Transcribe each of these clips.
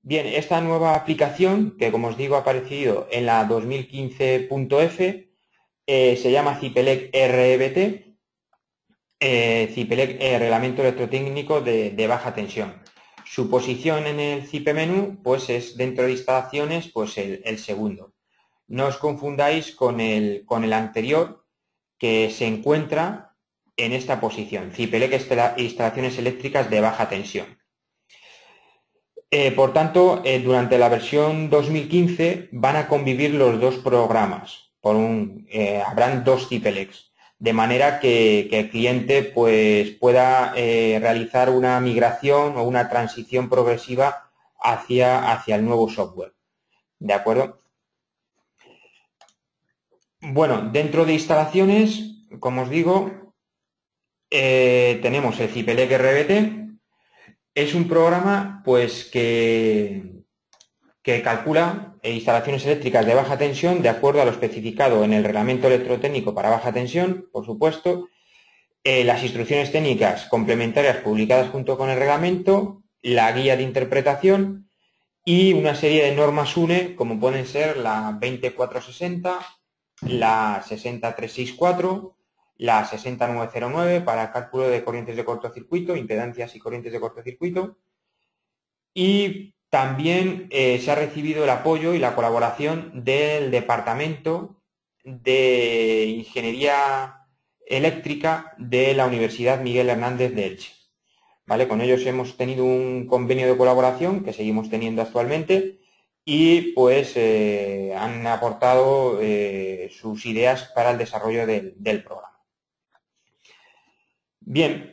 Bien, esta nueva aplicación, que como os digo ha aparecido en la 2015.f, se llama Cipelec REBT, Cipelec Reglamento Electrotécnico de Baja Tensión. Su posición en el Cipe menú pues es dentro de instalaciones pues el segundo. No os confundáis con el anterior, que se encuentra en esta posición, Cipelec Instalaciones Eléctricas de Baja Tensión. Por tanto, durante la versión 2015 van a convivir los dos programas. Habrán dos Cipelecs, de manera que el cliente pues, pueda realizar una migración o una transición progresiva hacia el nuevo software. ¿De acuerdo? Bueno, dentro de instalaciones, como os digo, tenemos el Cipelec RBT. Es un programa pues que calcula instalaciones eléctricas de baja tensión de acuerdo a lo especificado en el reglamento electrotécnico para baja tensión, por supuesto, las instrucciones técnicas complementarias publicadas junto con el reglamento, la guía de interpretación y una serie de normas UNE, como pueden ser la 20460, la 60364, la 60909 para cálculo de corrientes de cortocircuito, impedancias y corrientes de cortocircuito, y también se ha recibido el apoyo y la colaboración del Departamento de Ingeniería Eléctrica de la Universidad Miguel Hernández de Elche. ¿Vale? Con ellos hemos tenido un convenio de colaboración que seguimos teniendo actualmente y pues han aportado sus ideas para el desarrollo del programa. Bien,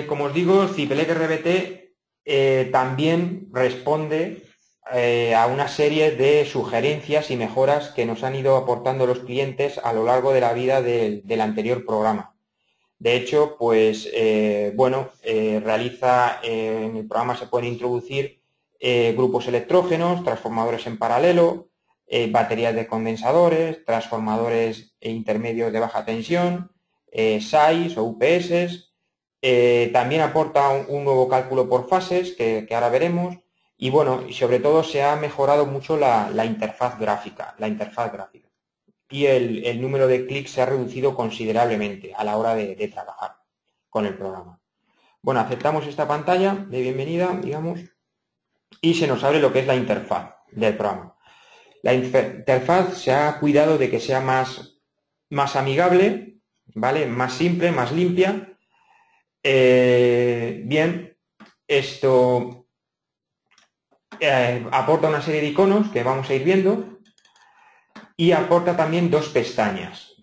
como os digo, Cipelec RBT también responde a una serie de sugerencias y mejoras que nos han ido aportando los clientes a lo largo de la vida del anterior programa. De hecho, pues, realiza, en el programa se pueden introducir grupos electrógenos, transformadores en paralelo, baterías de condensadores, transformadores intermedios de baja tensión, SAIs o UPS. También aporta un nuevo cálculo por fases, que ahora veremos. Y bueno, y sobre todo se ha mejorado mucho la interfaz gráfica. Y el número de clics se ha reducido considerablemente a la hora de trabajar con el programa. Bueno, aceptamos esta pantalla de bienvenida, digamos, y se nos abre lo que es la interfaz del programa. La interfaz se ha cuidado de que sea más amigable, ¿vale? Más simple, más limpia. Bien, esto aporta una serie de iconos que vamos a ir viendo. Y aporta también dos pestañas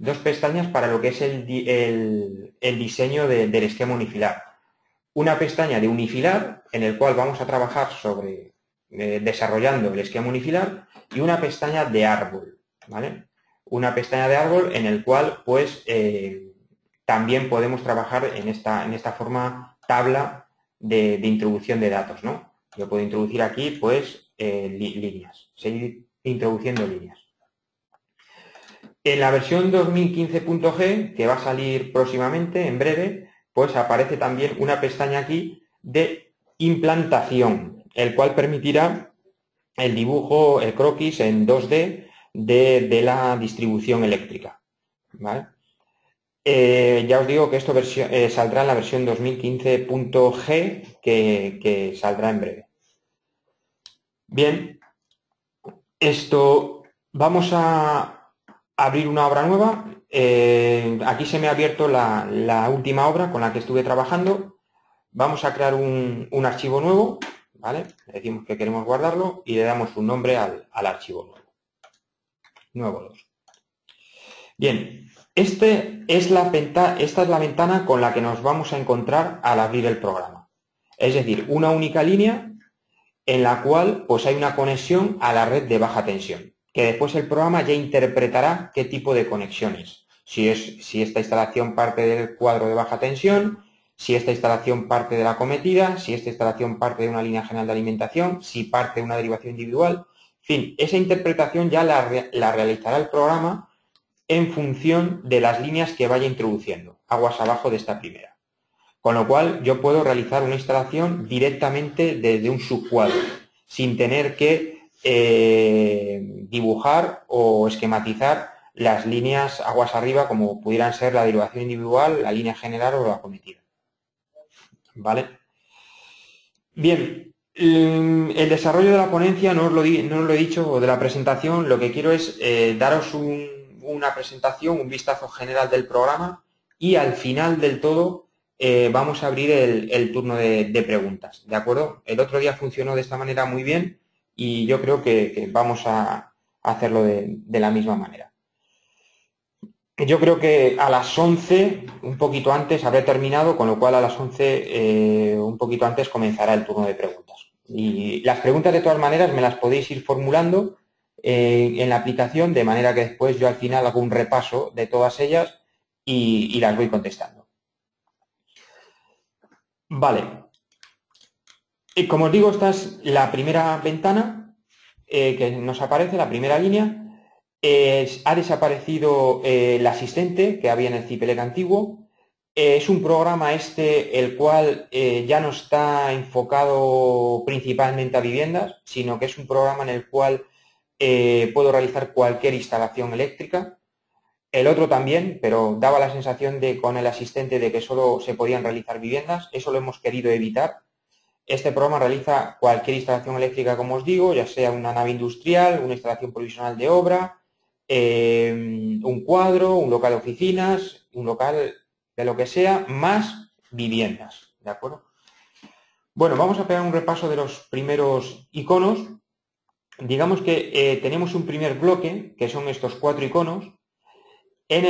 para lo que es el diseño del esquema unifilar. Una pestaña de unifilar, en el cual vamos a trabajar sobre desarrollando el esquema unifilar, y una pestaña de árbol, ¿vale? Una pestaña de árbol en el cual, pues, también podemos trabajar en esta forma tabla de introducción de datos, ¿no? Yo puedo introducir aquí, pues, líneas, seguir introduciendo líneas. En la versión 2015.g, que va a salir próximamente, en breve, pues aparece también una pestaña aquí de implantación, el cual permitirá el dibujo, el croquis en 2D de la distribución eléctrica. ¿Vale? Ya os digo que esto saldrá en la versión 2015.g, que saldrá en breve. Bien, esto vamos a abrir una obra nueva. Aquí se me ha abierto la última obra con la que estuve trabajando. Vamos a crear un archivo nuevo, ¿vale? Le decimos que queremos guardarlo y le damos un nombre al archivo nuevo. Nuevo 2. Bien, esta es la ventana con la que nos vamos a encontrar al abrir el programa. Es decir, una única línea en la cual pues, hay una conexión a la red de baja tensión, que después el programa ya interpretará qué tipo de conexiones. Si esta instalación parte del cuadro de baja tensión, si esta instalación parte de la cometida, si esta instalación parte de una línea general de alimentación, si parte de una derivación individual. En fin, esa interpretación ya la realizará el programa en función de las líneas que vaya introduciendo, aguas abajo de esta primera. Con lo cual, yo puedo realizar una instalación directamente desde un subcuadro, sin tener que dibujar o esquematizar las líneas aguas arriba, como pudieran ser la derivación individual, la línea general o la cometida. ¿Vale? Bien, el desarrollo de la ponencia no os lo he dicho, o de la presentación. Lo que quiero es daros una presentación, un vistazo general del programa, y al final del todo vamos a abrir el turno de preguntas, ¿de acuerdo? El otro día funcionó de esta manera muy bien y yo creo que vamos a hacerlo de la misma manera. Yo creo que a las 11, un poquito antes, habré terminado, con lo cual a las 11, un poquito antes, comenzará el turno de preguntas. Y las preguntas, de todas maneras, me las podéis ir formulando en la aplicación, de manera que después yo al final hago un repaso de todas ellas y las voy contestando. Vale. Como os digo, esta es la primera ventana que nos aparece, la primera línea. Ha desaparecido el asistente que había en el CIPELEC antiguo. Es un programa el cual ya no está enfocado principalmente a viviendas, sino que es un programa en el cual puedo realizar cualquier instalación eléctrica. El otro también, pero daba la sensación con el asistente de que solo se podían realizar viviendas. Eso lo hemos querido evitar. Este programa realiza cualquier instalación eléctrica, como os digo, ya sea una nave industrial, una instalación provisional de obra, un cuadro, un local de oficinas, un local de lo que sea, más viviendas, ¿de acuerdo? Bueno, vamos a pegar un repaso de los primeros iconos. Digamos que tenemos un primer bloque, que son estos 4 iconos, en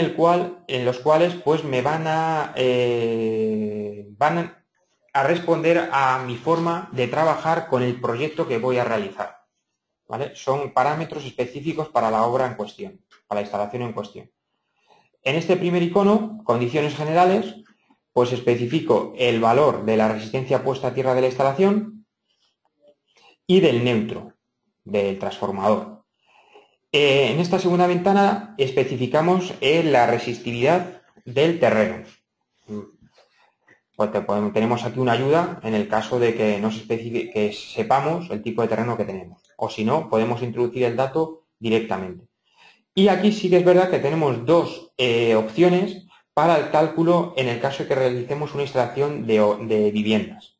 los cuales pues me van a responder a mi forma de trabajar con el proyecto que voy a realizar, ¿vale? Son parámetros específicos para la obra en cuestión, para la instalación en cuestión. En este primer icono, condiciones generales, pues especifico el valor de la resistencia puesta a tierra de la instalación y del neutro, del transformador. En esta segunda ventana especificamos la resistividad del terreno. Pues tenemos aquí una ayuda en el caso de que sepamos el tipo de terreno que tenemos. O si no, podemos introducir el dato directamente. Y aquí sí que es verdad que tenemos dos opciones para el cálculo en el caso de que realicemos una instalación de viviendas.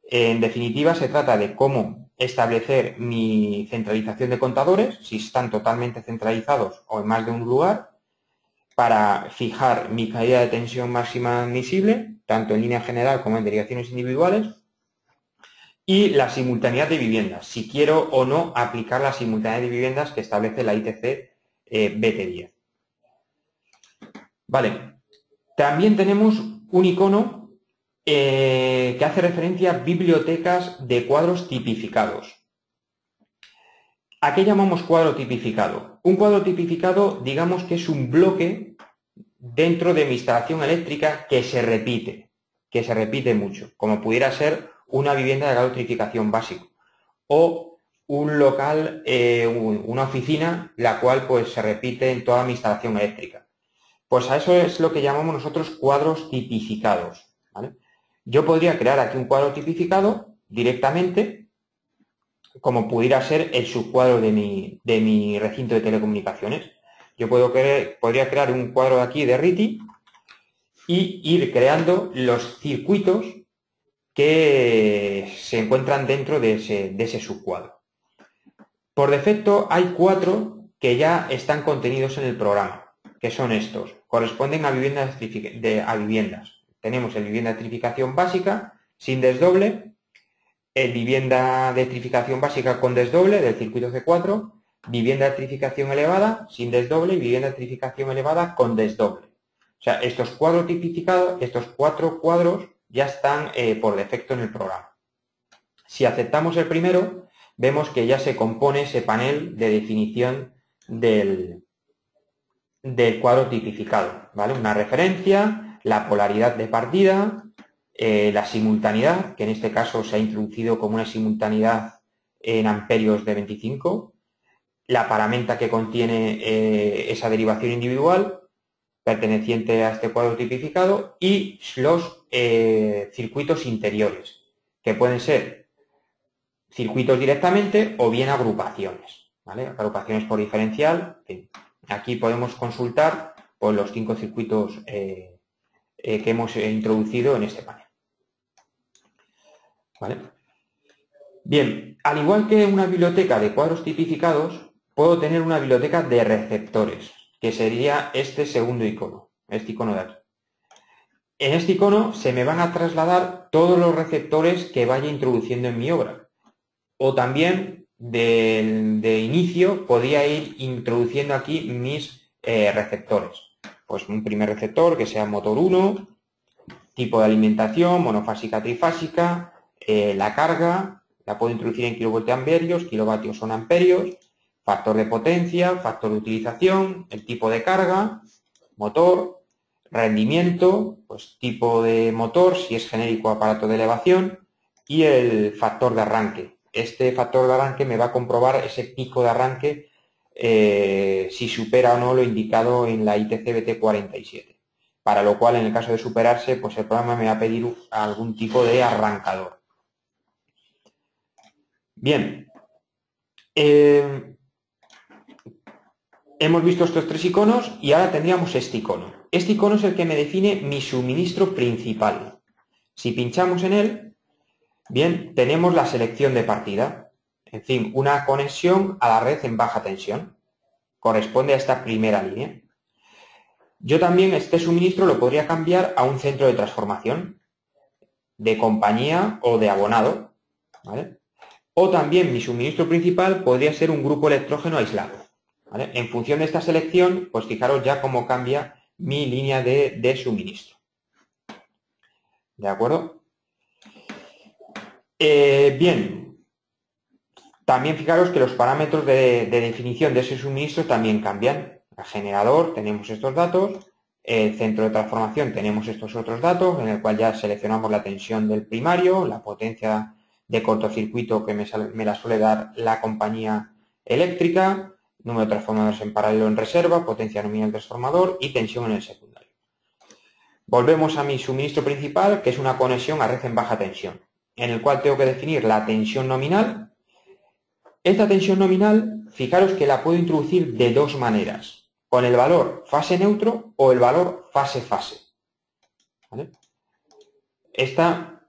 En definitiva, se trata de cómo establecer mi centralización de contadores, si están totalmente centralizados o en más de un lugar, para fijar mi caída de tensión máxima admisible, tanto en línea general como en derivaciones individuales, y la simultaneidad de viviendas, si quiero o no aplicar la simultaneidad de viviendas que establece la ITC BT10. Vale, también tenemos un icono que hace referencia a bibliotecas de cuadros tipificados. ¿A qué llamamos cuadro tipificado? Un cuadro tipificado, digamos que es un bloque dentro de mi instalación eléctrica que se repite mucho, como pudiera ser una vivienda de grado de trificación básico o un local, una oficina, la cual pues se repite en toda mi instalación eléctrica. Pues a eso es lo que llamamos nosotros cuadros tipificados, ¿vale? Yo podría crear aquí un cuadro tipificado directamente, como pudiera ser el subcuadro de mi recinto de telecomunicaciones. Yo podría crear un cuadro de aquí de RITI y ir creando los circuitos que se encuentran dentro de ese subcuadro. Por defecto hay 4 que ya están contenidos en el programa, que son estos. Corresponden a viviendas. Tenemos el vivienda de trificación básica sin desdoble, el vivienda de trificación básica con desdoble del circuito C4, vivienda de trificación elevada sin desdoble y vivienda de trificación elevada con desdoble. O sea, estos 4 cuadros ya están por defecto en el programa. Si aceptamos el primero, vemos que ya se compone ese panel de definición del cuadro tipificado, ¿vale? Una referencia, la polaridad de partida, la simultaneidad, que en este caso se ha introducido como una simultaneidad en amperios de 25, la paramenta que contiene esa derivación individual perteneciente a este cuadro tipificado y los circuitos interiores, que pueden ser circuitos directamente o bien agrupaciones, ¿vale? Agrupaciones por diferencial. Aquí podemos consultar pues, los 5 circuitos que hemos introducido en este panel. ¿Vale? Bien, al igual que una biblioteca de cuadros tipificados, puedo tener una biblioteca de receptores, que sería este segundo icono, este icono de aquí. En este icono se me van a trasladar todos los receptores que vaya introduciendo en mi obra. O también de inicio podría ir introduciendo aquí mis receptores. Pues un primer receptor que sea motor 1, tipo de alimentación, monofásica, trifásica, la carga, la puedo introducir en kilovoltiamperios, kilovatios son amperios, factor de potencia, factor de utilización, el tipo de carga, motor, rendimiento, pues tipo de motor, si es genérico aparato de elevación, y el factor de arranque. Este factor de arranque me va a comprobar ese pico de arranque si supera o no lo indicado en la ITC BT47. Para lo cual, en el caso de superarse, pues el programa me va a pedir algún tipo de arrancador. Bien. Hemos visto estos 3 iconos y ahora tendríamos este icono. Este icono es el que me define mi suministro principal. Si pinchamos en él, bien, tenemos la selección de partida. En fin, una conexión a la red en baja tensión. Corresponde a esta primera línea. Yo también este suministro lo podría cambiar a un centro de transformación, de compañía o de abonado, ¿vale? O también mi suministro principal podría ser un grupo electrógeno aislado, ¿vale? En función de esta selección, pues fijaros ya cómo cambia mi línea de suministro. ¿De acuerdo? Bien, también fijaros que los parámetros de definición de ese suministro también cambian. El generador, tenemos estos datos. El centro de transformación, tenemos estos otros datos, en el cual ya seleccionamos la tensión del primario, la potencia de cortocircuito que me la suele dar la compañía eléctrica, número de transformadores en paralelo en reserva, potencia nominal del transformador y tensión en el secundario. Volvemos a mi suministro principal, que es una conexión a red en baja tensión, en el cual tengo que definir la tensión nominal. Esta tensión nominal, fijaros que la puedo introducir de 2 maneras, con el valor fase neutro o el valor fase-fase. ¿Vale? Esta,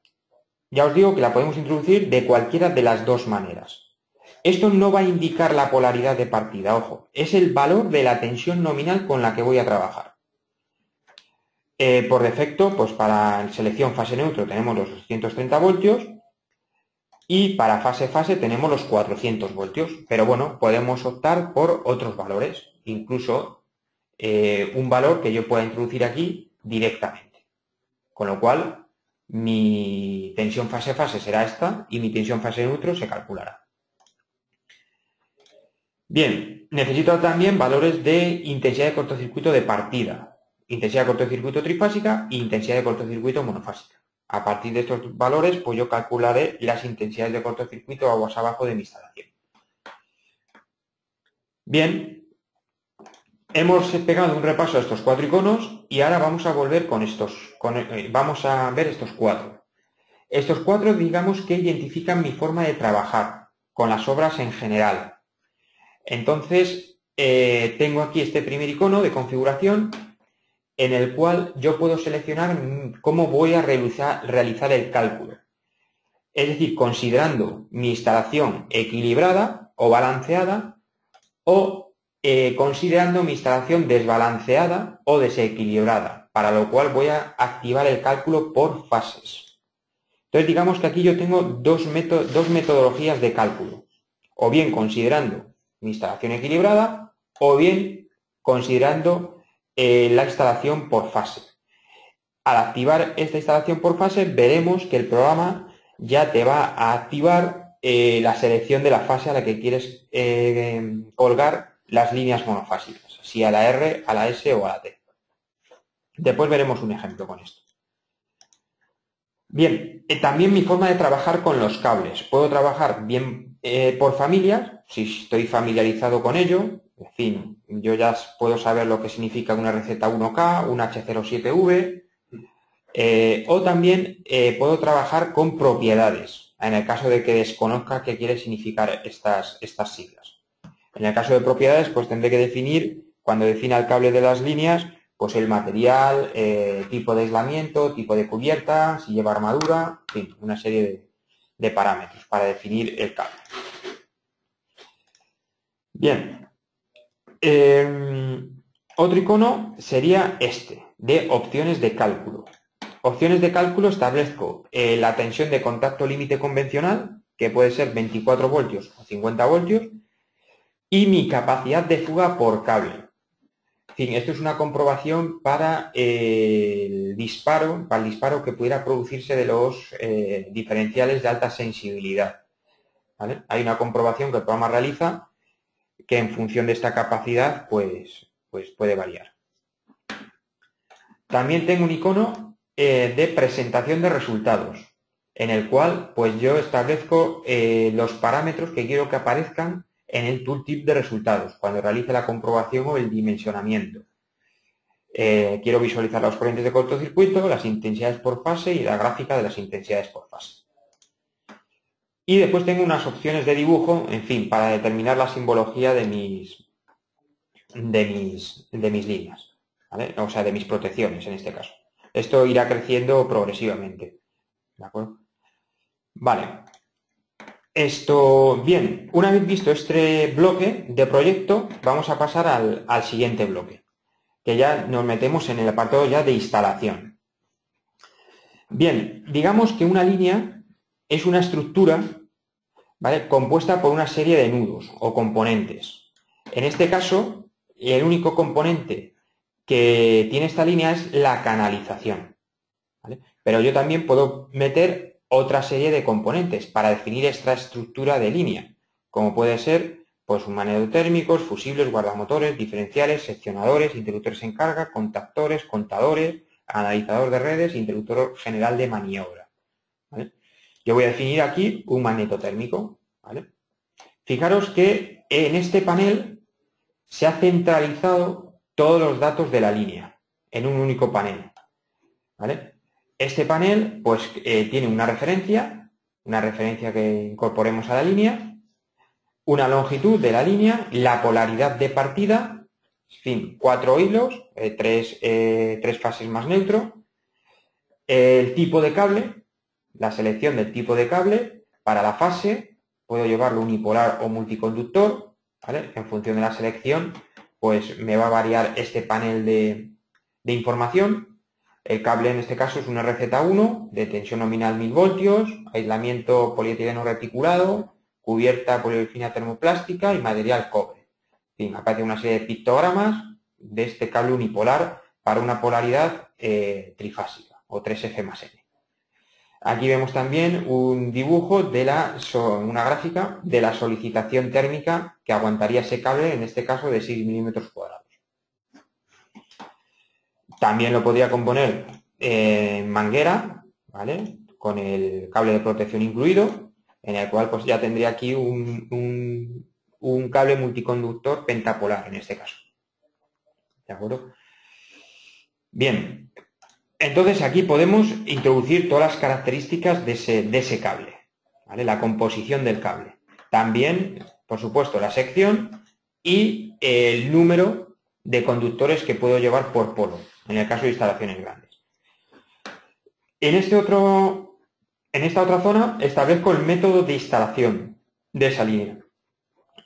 ya os digo que la podemos introducir de cualquiera de las 2 maneras. Esto no va a indicar la polaridad de partida, ojo, es el valor de la tensión nominal con la que voy a trabajar. Por defecto, pues para selección fase neutro tenemos los 230 voltios y para fase-fase tenemos los 400 voltios, pero bueno, podemos optar por otros valores, incluso un valor que yo pueda introducir aquí directamente. Con lo cual, mi tensión fase-fase será esta y mi tensión fase neutro se calculará. Bien, necesito también valores de intensidad de cortocircuito de partida, intensidad de cortocircuito trifásica e intensidad de cortocircuito monofásica. A partir de estos valores, pues yo calcularé las intensidades de cortocircuito aguas abajo de mi instalación. Bien, hemos pegado un repaso a estos 4 iconos y ahora vamos a volver con vamos a ver estos 4. Estos 4, digamos que identifican mi forma de trabajar con las obras en general. Entonces, tengo aquí este primer icono de configuración en el cual yo puedo seleccionar cómo voy a realizar el cálculo. Es decir, considerando mi instalación equilibrada o balanceada o considerando mi instalación desbalanceada o desequilibrada, para lo cual voy a activar el cálculo por fases. Entonces, digamos que aquí yo tengo dos metodologías de cálculo, o bien considerando mi instalación equilibrada o bien considerando la instalación por fase. Al activar esta instalación por fase, veremos que el programa ya te va a activar la selección de la fase a la que quieres colgar las líneas monofásicas, si a la R, a la S o a la T. Después veremos un ejemplo con esto. Bien, también mi forma de trabajar con los cables. Puedo trabajar bien por familias, si estoy familiarizado con ello. En fin, yo ya puedo saber lo que significa una RZ1K, un H07V. O también puedo trabajar con propiedades. en el caso de que desconozca qué quiere significar estas siglas. En el caso de propiedades, pues tendré que definir, cuando defina el cable de las líneas, pues el material, tipo de aislamiento, tipo de cubierta, si lleva armadura, en fin, una serie de parámetros para definir el cable. Bien. Otro icono sería este, de opciones de cálculo. Opciones de cálculo establezco la tensión de contacto límite convencional, que puede ser 24 voltios o 50 voltios, y mi capacidad de fuga por cable. En fin, esto es una comprobación para el disparo que pudiera producirse de los diferenciales de alta sensibilidad, ¿vale? Hay una comprobación que el programa realiza que en función de esta capacidad pues puede variar. También tengo un icono de presentación de resultados, en el cual pues yo establezco los parámetros que quiero que aparezcan en el tooltip de resultados, cuando realice la comprobación o el dimensionamiento. Quiero visualizar las corrientes de cortocircuito, las intensidades por fase y la gráfica de las intensidades por fase. Y después tengo unas opciones de dibujo, en fin, para determinar la simbología de mis líneas, ¿vale? O sea, de mis protecciones en este caso. Esto irá creciendo progresivamente, ¿de acuerdo? Vale. Bien, una vez visto este bloque de proyecto, vamos a pasar al siguiente bloque, que ya nos metemos en el apartado ya de instalación. Bien, digamos que una línea es una estructura, ¿vale?, compuesta por una serie de nudos o componentes. En este caso, el único componente que tiene esta línea es la canalización, ¿vale? Pero yo también puedo meter otra serie de componentes para definir esta estructura de línea, como puede ser pues magnetotérmicos, fusibles, guardamotores, diferenciales, seccionadores, interruptores en carga, contactores, contadores, analizador de redes, interruptor general de maniobra, ¿vale? Yo voy a definir aquí un magnetotérmico, ¿vale? Fijaros que en este panel se ha centralizado todos los datos de la línea en un único panel, ¿vale? Este panel pues tiene una referencia que incorporemos a la línea, una longitud de la línea, la polaridad de partida, en fin, 4 hilos, 3 fases más neutro, el tipo de cable, la selección del tipo de cable para la fase, puedo llevarlo unipolar o multiconductor, ¿vale? En función de la selección, pues me va a variar este panel de información. El cable en este caso es un RZ1 de tensión nominal 1000 voltios, aislamiento polietileno reticulado, cubierta poliolefina termoplástica y material cobre. En fin, aparece una serie de pictogramas de este cable unipolar para una polaridad trifásica o 3F más N. Aquí vemos también un dibujo de una gráfica de la solicitación térmica que aguantaría ese cable, en este caso de 6 milímetros cuadrados. También lo podría componer en manguera, ¿vale?, con el cable de protección incluido, en el cual pues ya tendría aquí un cable multiconductor pentapolar en este caso. ¿De acuerdo? Bien, entonces aquí podemos introducir todas las características de ese cable, ¿vale?, la composición del cable. También, por supuesto, la sección y el número de conductores que puedo llevar por polo, en el caso de instalaciones grandes. En esta otra zona establezco el método de instalación de esa línea.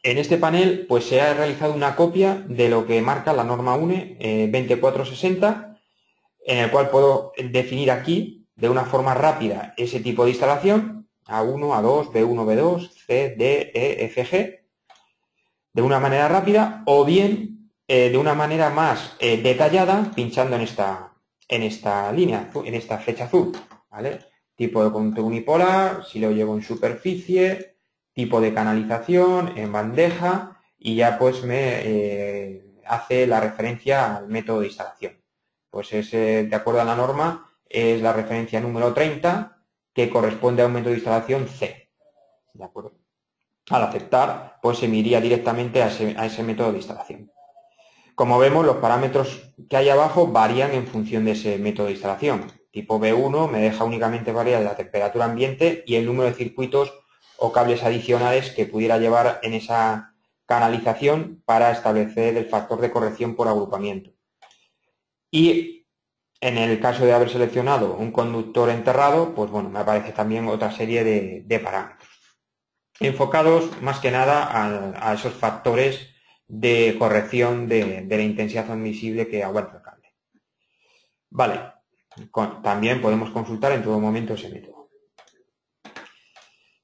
En este panel pues se ha realizado una copia de lo que marca la norma UNE 20460, en el cual puedo definir aquí de una forma rápida ese tipo de instalación, A1, A2, B1, B2, C, D, E, F, G, de una manera rápida, o bien de una manera más detallada, pinchando en esta línea, en esta flecha azul, ¿vale? Tipo de conducto unipolar, si lo llevo en superficie, tipo de canalización, en bandeja, y ya pues me hace la referencia al método de instalación. Pues es, de acuerdo a la norma, es la referencia número 30, que corresponde a un método de instalación C, ¿de acuerdo? Al aceptar, pues se me iría directamente a ese método de instalación. Como vemos, los parámetros que hay abajo varían en función de ese método de instalación. tipo B1 me deja únicamente variar la temperatura ambiente y el número de circuitos o cables adicionales que pudiera llevar en esa canalización para establecer el factor de corrección por agrupamiento. Y en el caso de haber seleccionado un conductor enterrado, pues bueno, me aparece también otra serie de parámetros enfocados más que nada a esos factores de corrección de la intensidad admisible que aguanta el cable. Vale, también podemos consultar en todo momento ese método.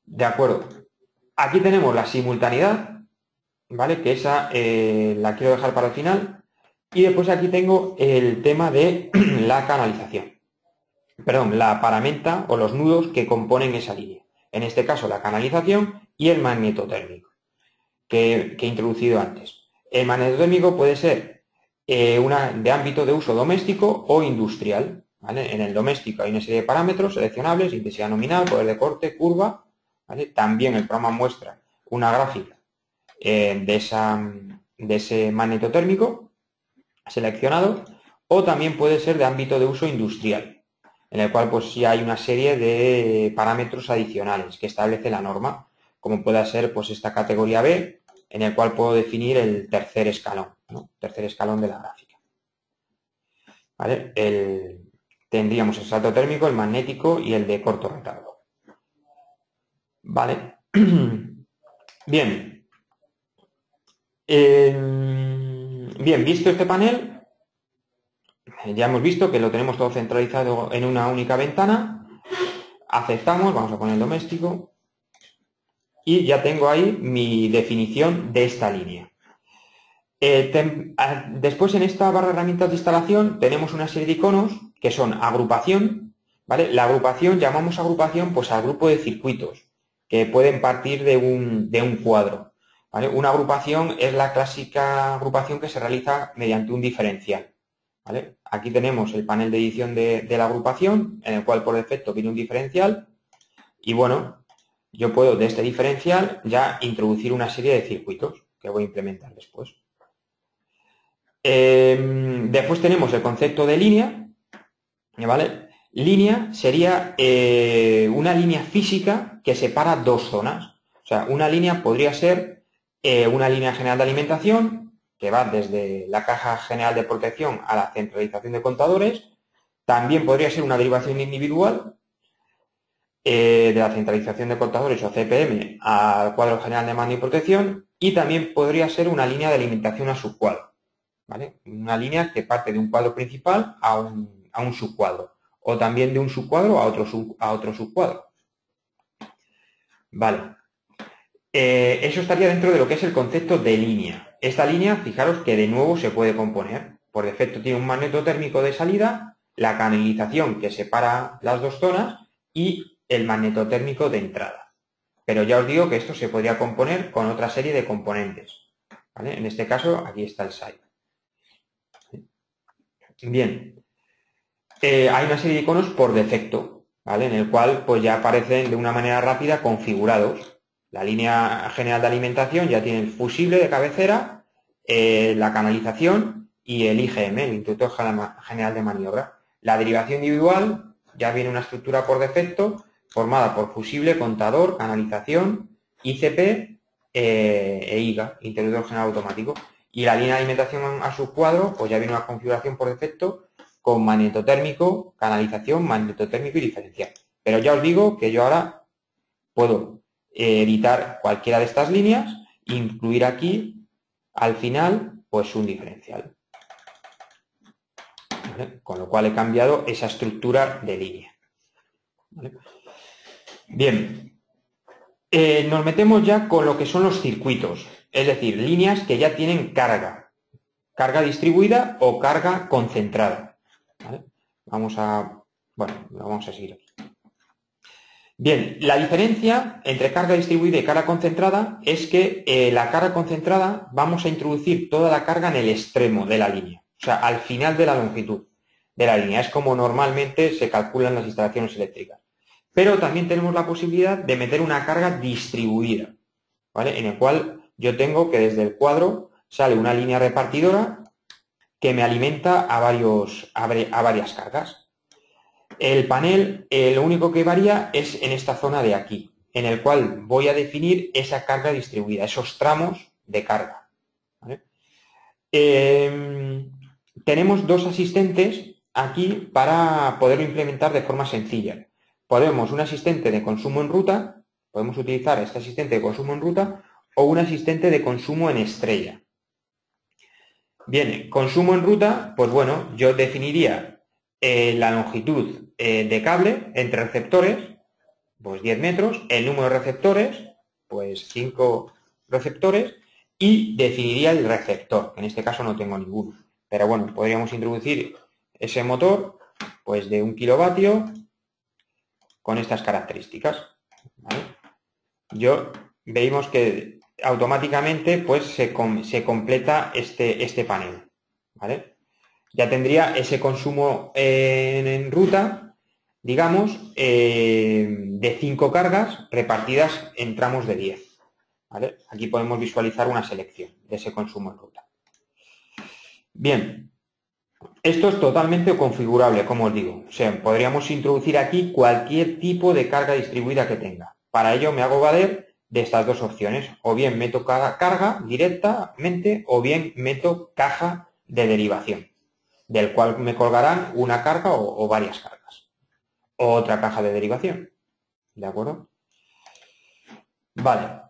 De acuerdo. Aquí tenemos la simultaneidad, ¿vale? Que esa la quiero dejar para el final. Y después aquí tengo el tema de la canalización. Perdón, la paramenta o los nudos que componen esa línea. En este caso, la canalización y el magnetotérmico que he introducido antes. El magnetotérmico puede ser de ámbito de uso doméstico o industrial. ¿Vale? En el doméstico hay una serie de parámetros seleccionables, intensidad nominal, poder de corte, curva. ¿Vale? También el programa muestra una gráfica de ese magnetotérmico seleccionado, o también puede ser de ámbito de uso industrial, en el cual pues sí hay una serie de parámetros adicionales que establece la norma, como pueda ser pues esta categoría B, en el cual puedo definir el tercer escalón, ¿no? Tercer escalón de la gráfica. ¿Vale? Tendríamos el salto térmico, el magnético y el de corto retardo. Vale. Bien. Bien, visto este panel, ya hemos visto que lo tenemos todo centralizado en una única ventana. Aceptamos, vamos a poner el doméstico. Y ya tengo ahí mi definición de esta línea. Después en esta barra de herramientas de instalación tenemos una serie de iconos que son agrupación, ¿vale? La agrupación, llamamos agrupación pues al grupo de circuitos que pueden partir de un cuadro, ¿vale? Una agrupación es la clásica agrupación que se realiza mediante un diferencial, ¿vale? Aquí tenemos el panel de edición de la agrupación, en el cual por defecto viene un diferencial y bueno, yo puedo de este diferencial ya introducir una serie de circuitos que voy a implementar después. Después tenemos el concepto de línea, ¿vale? Línea sería una línea física que separa dos zonas. O sea, una línea podría ser una línea general de alimentación que va desde la caja general de protección a la centralización de contadores. También podría ser una derivación individual de la centralización de contadores o CPM al cuadro general de mando y protección, y también podría ser una línea de alimentación a subcuadro. ¿Vale? Una línea que parte de un cuadro principal a un subcuadro, o también de un subcuadro a otro subcuadro. Vale. Eso estaría dentro de lo que es el concepto de línea. Esta línea, fijaros que de nuevo se puede componer. Por defecto tiene un magnetotérmico de salida, la canalización que separa las dos zonas y el magnetotérmico de entrada. Pero ya os digo que esto se podría componer con otra serie de componentes. ¿Vale? En este caso, aquí está el site. Bien, hay una serie de iconos por defecto, ¿vale? En el cual pues ya aparecen de una manera rápida configurados. La línea general de alimentación ya tiene el fusible de cabecera, la canalización y el IGM, el interruptor general de maniobra. La derivación individual ya viene una estructura por defecto formada por fusible, contador, canalización, ICP e IGA, interruptor general automático. Y la línea de alimentación a subcuadro, pues ya viene una configuración por defecto con magnetotérmico, canalización, magnetotérmico y diferencial. Pero ya os digo que yo ahora puedo editar cualquiera de estas líneas e incluir aquí, al final, pues un diferencial. ¿Vale? Con lo cual he cambiado esa estructura de línea. ¿Vale? Bien. Nos metemos ya con lo que son los circuitos. Es decir, líneas que ya tienen carga distribuida o carga concentrada. ¿Vale? Vamos a seguir aquí. Bien, la diferencia entre carga distribuida y carga concentrada es que la carga concentrada vamos a introducir toda la carga en el extremo de la línea, o sea, al final de la longitud de la línea. Es como normalmente se calculan las instalaciones eléctricas. Pero también tenemos la posibilidad de meter una carga distribuida, ¿vale? En el cual yo tengo que desde el cuadro sale una línea repartidora que me alimenta a varias cargas. El panel, lo único que varía es en esta zona de aquí, en el cual voy a definir esa carga distribuida, esos tramos de carga. ¿Vale? Tenemos dos asistentes aquí para poderlo implementar de forma sencilla. Podemos un asistente de consumo en ruta, podemos utilizar este asistente de consumo en ruta o un asistente de consumo en estrella. Bien, consumo en ruta, pues bueno, yo definiría la longitud de cable entre receptores, pues 10 metros, el número de receptores, pues 5 receptores, y definiría el receptor, que en este caso no tengo ninguno. Pero bueno, podríamos introducir ese motor, pues de 1 kilovatio, con estas características. ¿Vale? Veis que automáticamente pues se completa este panel. ¿Vale? Ya tendría ese consumo en ruta, digamos, de 5 cargas repartidas en tramos de 10. ¿Vale? Aquí podemos visualizar una selección de ese consumo en ruta. Bien, esto es totalmente configurable, como os digo. O sea, podríamos introducir aquí cualquier tipo de carga distribuida que tenga. Para ello me hago valer de estas dos opciones. O bien meto carga directamente o bien meto caja de derivación, del cual me colgarán una carga o varias cargas. O otra caja de derivación. ¿De acuerdo? Vale.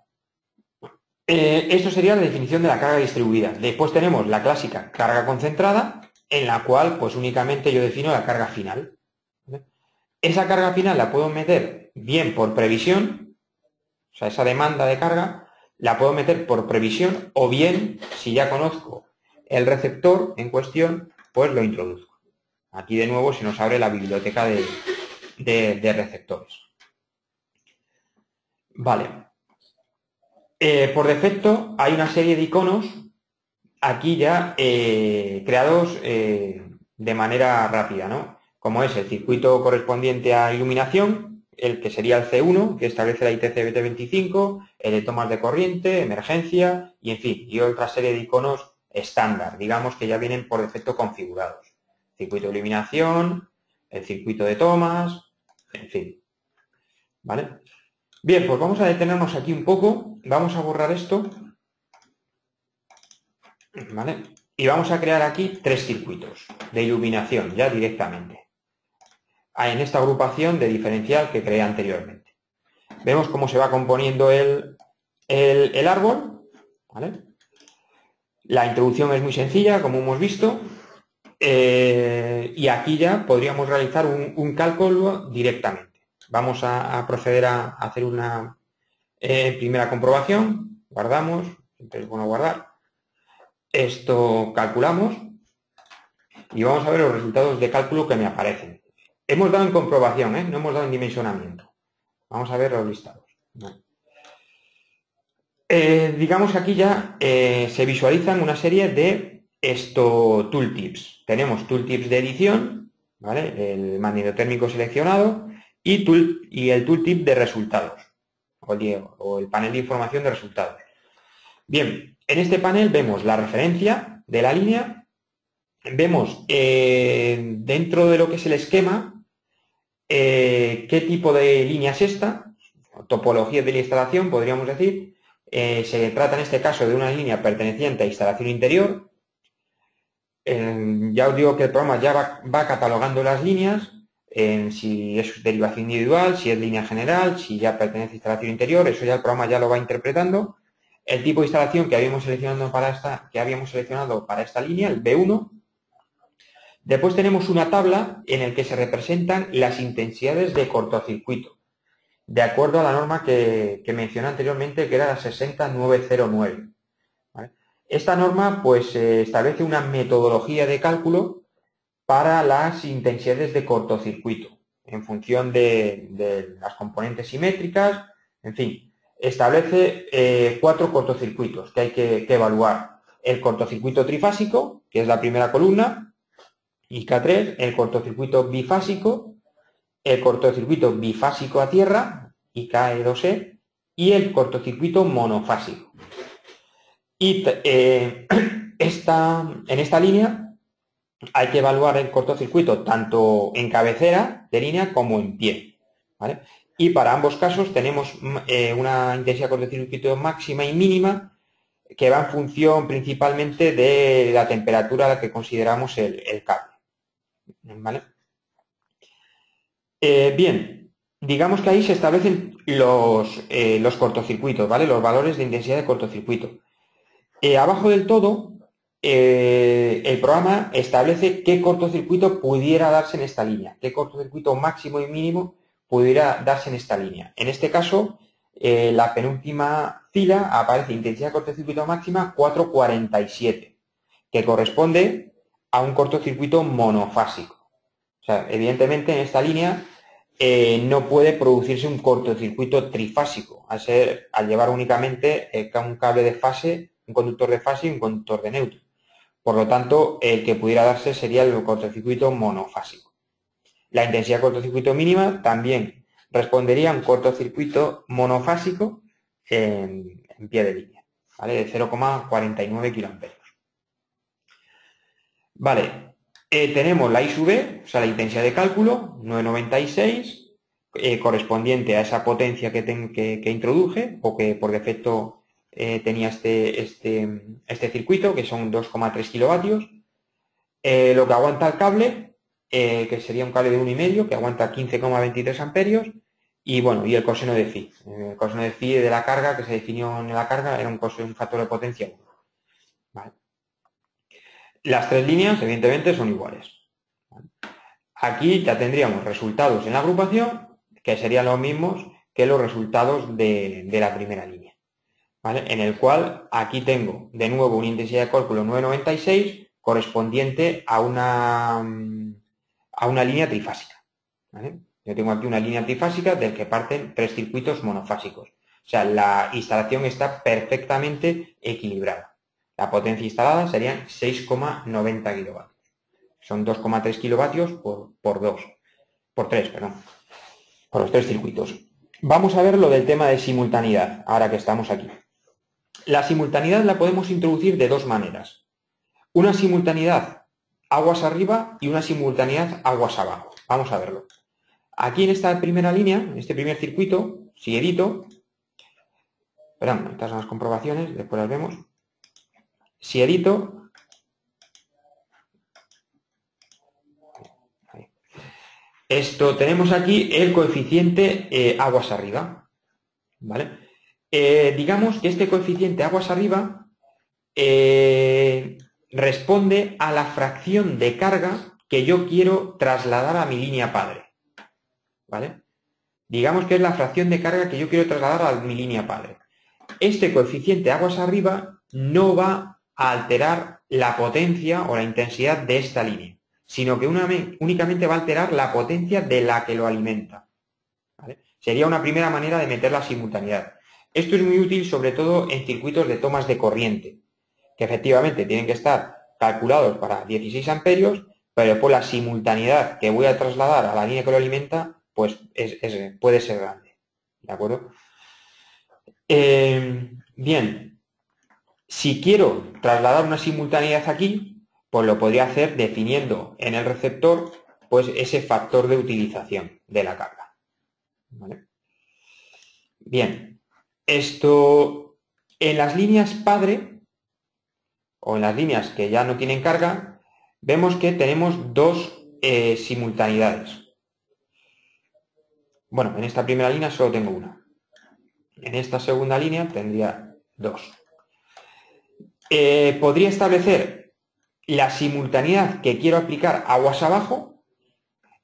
Esto sería la definición de la carga distribuida. Después tenemos la clásica carga concentrada, en la cual pues únicamente yo defino la carga final. ¿Vale? Esa carga final la puedo meter bien por previsión, o sea, esa demanda de carga la puedo meter por previsión, o bien, si ya conozco el receptor en cuestión, pues lo introduzco. Aquí de nuevo se nos abre la biblioteca de receptores. Vale. Por defecto hay una serie de iconos aquí ya creados de manera rápida, ¿no? Como es el circuito correspondiente a iluminación, el que sería el C1, que establece la ITC BT25, el de tomas de corriente, emergencia, y en fin, y otra serie de iconos estándar, digamos que ya vienen por defecto configurados. Circuito de iluminación, el circuito de tomas, en fin. ¿Vale? Bien, pues vamos a detenernos aquí un poco, vamos a borrar esto. ¿Vale? Y vamos a crear aquí 3 circuitos de iluminación ya directamente en esta agrupación de diferencial que creé anteriormente. Vemos cómo se va componiendo el árbol. ¿Vale? La introducción es muy sencilla, como hemos visto, y aquí ya podríamos realizar un cálculo directamente. Vamos a proceder a hacer una primera comprobación. Guardamos, siempre es bueno guardar. Esto calculamos y vamos a ver los resultados de cálculo que me aparecen. Hemos dado en comprobación, no hemos dado en dimensionamiento. Vamos a ver los listados. Digamos que aquí ya se visualizan una serie de tooltips. Tenemos tooltips de edición, ¿vale? El magnetotérmico seleccionado y el tooltip de resultados o el panel de información de resultados. Bien, en este panel vemos la referencia de la línea. Vemos dentro de lo que es el esquema qué tipo de línea es esta, topología de la instalación, podríamos decir. Se trata en este caso de una línea perteneciente a instalación interior. Ya os digo que el programa ya va catalogando las líneas, si es derivación individual, si es línea general, si ya pertenece a instalación interior, eso ya el programa ya lo va interpretando. El tipo de instalación que habíamos seleccionado para esta línea, el B1. Después tenemos una tabla en la que se representan las intensidades de cortocircuito, de acuerdo a la norma que mencioné anteriormente, que era la 60909. ¿Vale? Esta norma pues establece una metodología de cálculo para las intensidades de cortocircuito, en función de las componentes simétricas, en fin, establece 4 cortocircuitos que hay que evaluar. El cortocircuito trifásico, que es la primera columna, y K3, el cortocircuito bifásico, el cortocircuito bifásico a tierra, IKE2E, y el cortocircuito monofásico. Y en esta línea hay que evaluar el cortocircuito tanto en cabecera de línea como en pie, ¿vale? Y para ambos casos tenemos una intensidad de cortocircuito máxima y mínima que va en función principalmente de la temperatura a la que consideramos el cable, ¿vale? Bien, digamos que ahí se establecen los cortocircuitos, ¿vale? Los valores de intensidad de cortocircuito. Abajo del todo, el programa establece qué cortocircuito pudiera darse en esta línea, qué cortocircuito máximo y mínimo pudiera darse en esta línea. En este caso, la penúltima fila aparece intensidad de cortocircuito máxima 447, que corresponde a un cortocircuito monofásico. O sea, evidentemente en esta línea no puede producirse un cortocircuito trifásico, al llevar únicamente un cable de fase, un conductor de fase y un conductor de neutro. Por lo tanto, el que pudiera darse sería el cortocircuito monofásico. La intensidad de cortocircuito mínima también respondería a un cortocircuito monofásico en pie de línea, ¿vale? De 0,49 kA. Vale, tenemos la I sub B, o sea, la intensidad de cálculo, 996, correspondiente a esa potencia que introduje o que por defecto tenía este circuito, que son 2,3 kilovatios. Lo que aguanta el cable, que sería un cable de 1,5, que aguanta 15,23 amperios, y bueno, y el coseno de phi. El coseno de phi de la carga, que se definió en la carga, era un factor de potencia 1. ¿Vale? Las tres líneas, evidentemente, son iguales. Aquí ya tendríamos resultados en la agrupación, que serían los mismos que los resultados de la primera línea, ¿vale? En el cual aquí tengo de nuevo una intensidad de cálculo 996 correspondiente a una línea trifásica, ¿vale? Yo tengo aquí una línea trifásica del que parten tres circuitos monofásicos. O sea, la instalación está perfectamente equilibrada. La potencia instalada serían 6,90 kilovatios. Son 2,3 kilovatios por 3, perdón, por los tres circuitos. Vamos a ver lo del tema de simultaneidad, ahora que estamos aquí. La simultaneidad la podemos introducir de dos maneras. Una simultaneidad aguas arriba y una simultaneidad aguas abajo. Vamos a verlo. Aquí en esta primera línea, en este primer circuito, si edito, perdón, estas son las comprobaciones, después las vemos. Si edito, tenemos aquí el coeficiente aguas arriba, ¿vale? Digamos que este coeficiente aguas arriba responde a la fracción de carga que yo quiero trasladar a mi línea padre, ¿vale? Digamos que es la fracción de carga que yo quiero trasladar a mi línea padre. Este coeficiente aguas arriba no va a alterar la potencia o la intensidad de esta línea, sino que únicamente va a alterar la potencia de la que lo alimenta, ¿vale? Sería una primera manera de meter la simultaneidad. Esto es muy útil sobre todo en circuitos de tomas de corriente, que efectivamente tienen que estar calculados para 16 amperios, pero después la simultaneidad que voy a trasladar a la línea que lo alimenta, pues puede ser grande, ¿de acuerdo? Bien, si quiero trasladar una simultaneidad aquí, pues lo podría hacer definiendo en el receptor pues ese factor de utilización de la carga, ¿vale? Bien, esto en las líneas padre o en las líneas que ya no tienen carga, vemos que tenemos dos simultaneidades. Bueno, en esta primera línea solo tengo una. En esta segunda línea tendría dos. Podría establecer la simultaneidad que quiero aplicar aguas abajo,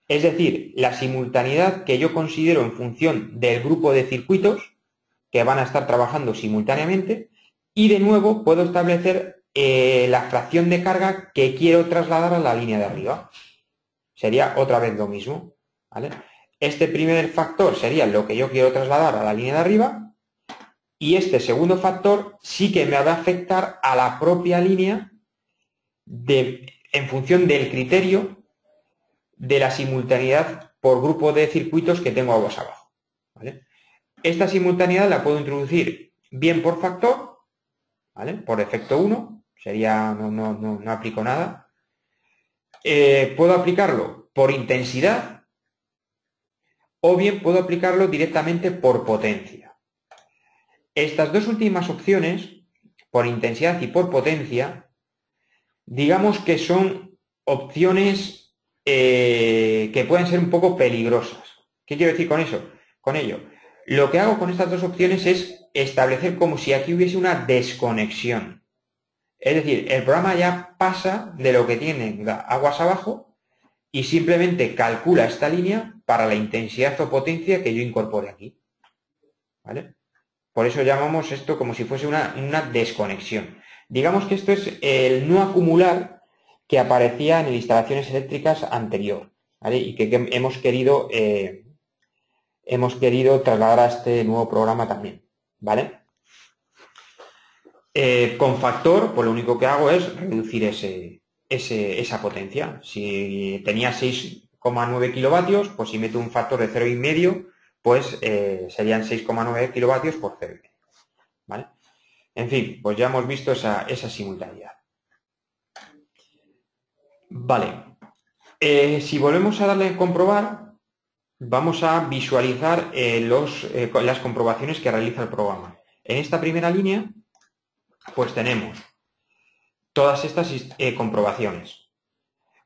es decir, la simultaneidad que yo considero en función del grupo de circuitos que van a estar trabajando simultáneamente, y de nuevo puedo establecer la fracción de carga que quiero trasladar a la línea de arriba. Sería otra vez lo mismo, ¿vale? Este primer factor sería lo que yo quiero trasladar a la línea de arriba, y este segundo factor sí que me va a afectar a la propia línea en función del criterio de la simultaneidad por grupo de circuitos que tengo aguas abajo, ¿vale? Esta simultaneidad la puedo introducir bien por factor, ¿vale? Por efecto 1, sería, no aplico nada. puedo aplicarlo por intensidad o bien puedo aplicarlo directamente por potencia. Estas dos últimas opciones, por intensidad y por potencia, digamos que son opciones que pueden ser un poco peligrosas. ¿Qué quiero decir con eso? Con ello, lo que hago con estas dos opciones es establecer como si aquí hubiese una desconexión. Es decir, el programa ya pasa de lo que tiene aguas abajo y simplemente calcula esta línea para la intensidad o potencia que yo incorpore aquí. ¿Vale? Por eso llamamos esto como si fuese una desconexión. Digamos que esto es el no acumular que aparecía en instalaciones eléctricas anterior, ¿vale? Y que hemos querido trasladar a este nuevo programa también, ¿vale? Con factor, pues lo único que hago es reducir esa potencia. Si tenía 6,9 kilovatios, pues si meto un factor de 0,5, pues serían 6,9 kilovatios por 0,5. ¿Vale? En fin, pues ya hemos visto esa simultaneidad. Vale. Si volvemos a darle a comprobar, vamos a visualizar las comprobaciones que realiza el programa. En esta primera línea, pues tenemos todas estas comprobaciones.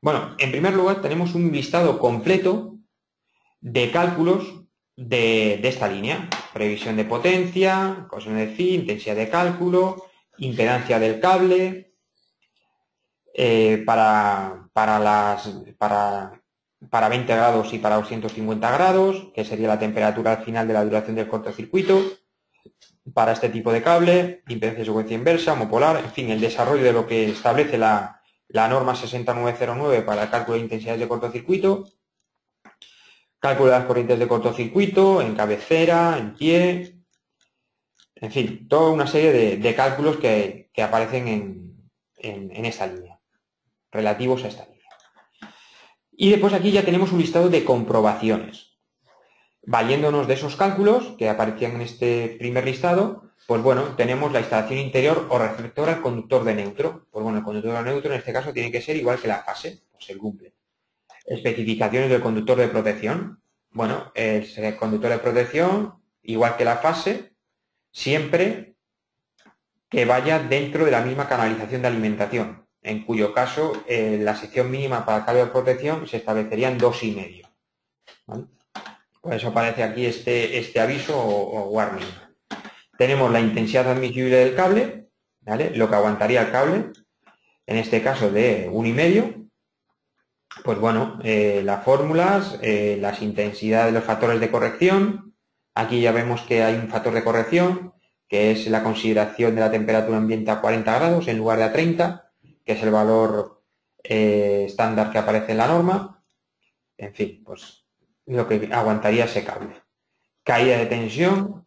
Bueno, en primer lugar tenemos un listado completo de cálculos de esta línea. Previsión de potencia, coseno de phi, intensidad de cálculo, impedancia del cable, para 20 grados y para 250 grados, que sería la temperatura al final de la duración del cortocircuito. Para este tipo de cable, impedancia de secuencia inversa, homopolar, en fin, el desarrollo de lo que establece la norma 60909 para el cálculo de intensidades de cortocircuito, cálculo de las corrientes de cortocircuito, en cabecera, en pie, en fin, toda una serie de cálculos que aparecen en esta línea, relativos a esta línea. Y después aquí ya tenemos un listado de comprobaciones. Valiéndonos de esos cálculos que aparecían en este primer listado, pues bueno, tenemos la instalación interior o receptor al conductor de neutro. Pues bueno, el conductor de neutro en este caso tiene que ser igual que la fase, pues se cumple. Especificaciones del conductor de protección. Bueno, es el conductor de protección, igual que la fase, siempre que vaya dentro de la misma canalización de alimentación, en cuyo caso la sección mínima para el cable de protección se establecería en 2,5. ¿Vale? Por eso aparece aquí este aviso o warning. Tenemos la intensidad admisible del cable, ¿vale? Lo que aguantaría el cable, en este caso de 1,5. Pues bueno, las fórmulas, las intensidades de los factores de corrección. Aquí ya vemos que hay un factor de corrección, que es la consideración de la temperatura ambiente a 40 grados en lugar de a 30, que es el valor estándar que aparece en la norma. En fin, pues lo que aguantaría ese cable. Caída de tensión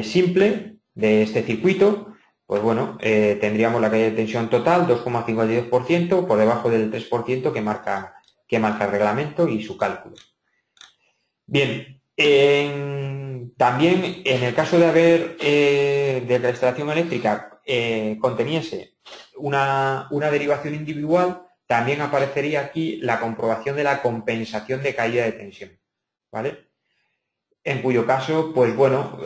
simple de este circuito, pues bueno, tendríamos la caída de tensión total 2,52% por debajo del 3% que marca el reglamento y su cálculo. Bien, también en el caso de haber de la instalación eléctrica conteniese una derivación individual, también aparecería aquí la comprobación de la compensación de caída de tensión, ¿vale? En cuyo caso, pues bueno,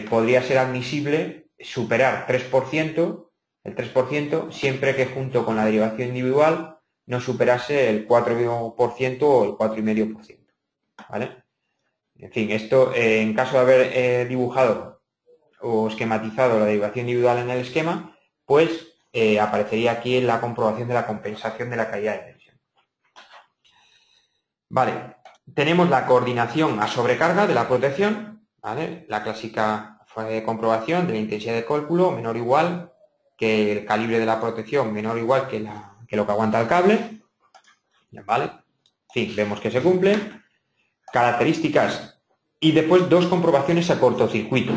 podría ser admisible superar 3%, el 3%, siempre que junto con la derivación individual no superase el 4% o el 4,5%, ¿vale? En fin, esto en caso de haber dibujado o esquematizado la derivación individual en el esquema, pues aparecería aquí la comprobación de la compensación de la caída de tensión. Vale, tenemos la coordinación a sobrecarga de la protección, ¿vale? La clásica comprobación de la intensidad de cálculo menor o igual que el calibre de la protección, menor o igual que lo que aguanta el cable, ¿vale? En fin, vemos que se cumple. Características y después dos comprobaciones a cortocircuito,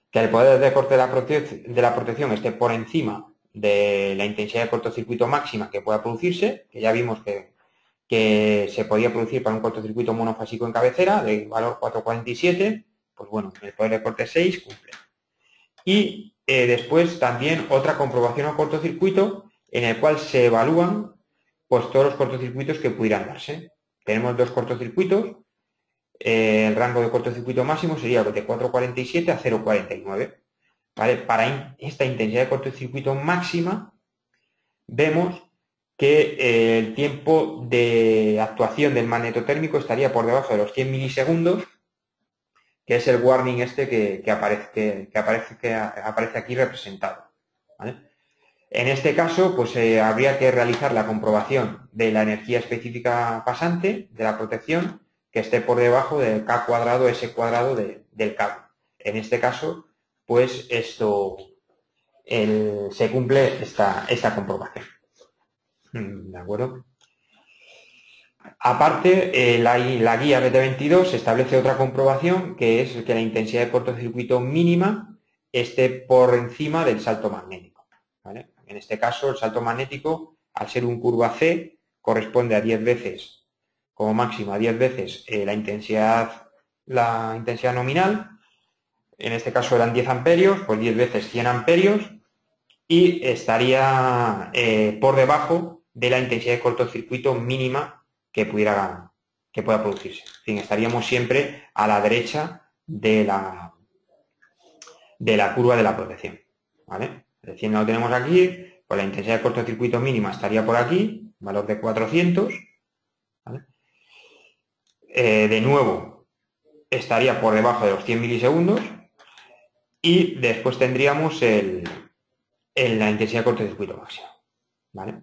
que el poder de corte de la protección esté por encima de la intensidad de cortocircuito máxima que pueda producirse, que ya vimos que se podía producir para un cortocircuito monofásico en cabecera de valor 4,47, pues bueno, el poder de corte 6 cumple. Y después también otra comprobación a cortocircuito en el cual se evalúan pues todos los cortocircuitos que pudieran darse. Tenemos dos cortocircuitos, el rango de cortocircuito máximo sería de 4,47 a 0,49. ¿Vale? Para esta intensidad de cortocircuito máxima, vemos que el tiempo de actuación del magnetotérmico estaría por debajo de los 100 milisegundos, que es el warning este que aparece aquí representado. ¿Vale? En este caso, pues habría que realizar la comprobación de la energía específica pasante de la protección que esté por debajo del K cuadrado, S cuadrado del cable. En este caso, pues se cumple esta comprobación. ¿De acuerdo? Aparte, la guía BT22 establece otra comprobación, que es que la intensidad de cortocircuito mínima esté por encima del salto magnético. ¿Vale? En este caso, el salto magnético, al ser un curva C, corresponde a 10 veces, como máximo a 10 veces la intensidad nominal. En este caso eran 10 amperios, pues 10 veces 100 amperios, y estaría por debajo de la intensidad de cortocircuito mínima que pueda producirse. En fin, estaríamos siempre a la derecha de la curva de la protección. ¿Vale? Es decir, no lo tenemos aquí, pues la intensidad de cortocircuito mínima estaría por aquí, valor de 400. ¿Vale? De nuevo, estaría por debajo de los 100 milisegundos y después tendríamos la intensidad de cortocircuito máximo. ¿Vale?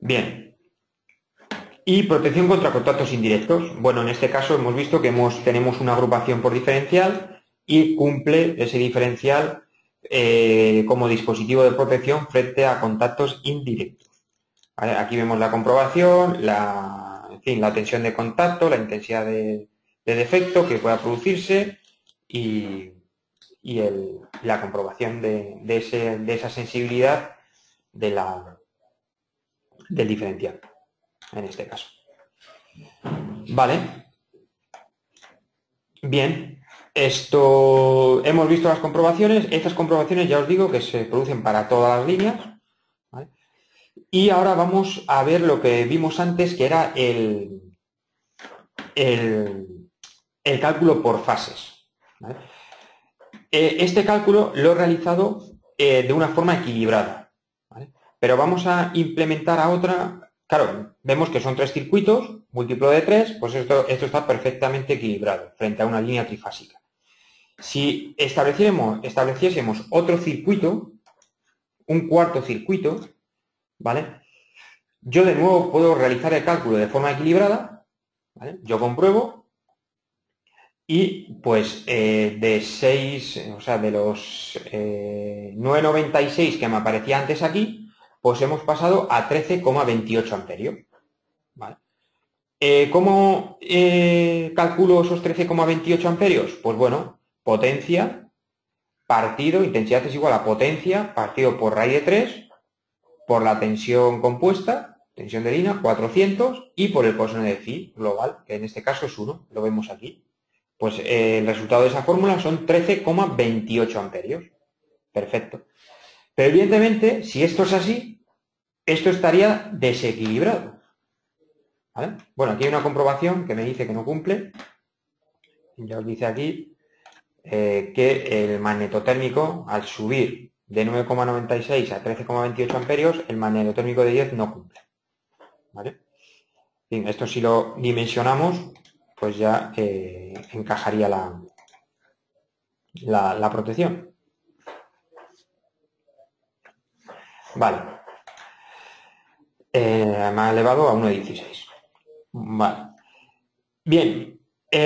Bien. Y protección contra contactos indirectos. Bueno, en este caso hemos visto que tenemos una agrupación por diferencial y cumple ese diferencial como dispositivo de protección frente a contactos indirectos. ¿Vale? Aquí vemos la comprobación, en fin, la tensión de contacto, la intensidad de defecto que pueda producirse y la comprobación de esa sensibilidad del diferencial, en este caso. Vale. Bien. Hemos visto las comprobaciones. Estas comprobaciones ya os digo que se producen para todas las líneas. ¿Vale? Y ahora vamos a ver lo que vimos antes, que era el cálculo por fases. ¿Vale? Este cálculo lo he realizado de una forma equilibrada. ¿Vale? Pero vamos a implementar a otra. Claro, vemos que son 3 circuitos, múltiplo de 3, pues esto está perfectamente equilibrado frente a una línea trifásica. Si estableciésemos otro circuito, un cuarto circuito, ¿vale? Yo de nuevo puedo realizar el cálculo de forma equilibrada, ¿vale? Yo compruebo y pues de los 9,96 que me aparecía antes aquí, pues hemos pasado a 13,28 amperios. ¿Vale? ¿Cómo calculo esos 13,28 amperios? Pues bueno, potencia partido, intensidad es igual a potencia partido por raíz de 3 por la tensión compuesta, tensión de línea, 400, y por el coseno de phi global, que en este caso es 1, lo vemos aquí. Pues el resultado de esa fórmula son 13,28 amperios. Perfecto. Pero evidentemente, si esto es así, esto estaría desequilibrado. ¿Vale? Bueno, aquí hay una comprobación que me dice que no cumple. Ya os dice aquí que el magnetotérmico, al subir de 9,96 a 13,28 amperios, el magnetotérmico de 10 no cumple. ¿Vale? Bien, esto si lo dimensionamos, pues ya encajaría la protección. Vale. Me ha elevado a 1,16. Vale. Bien,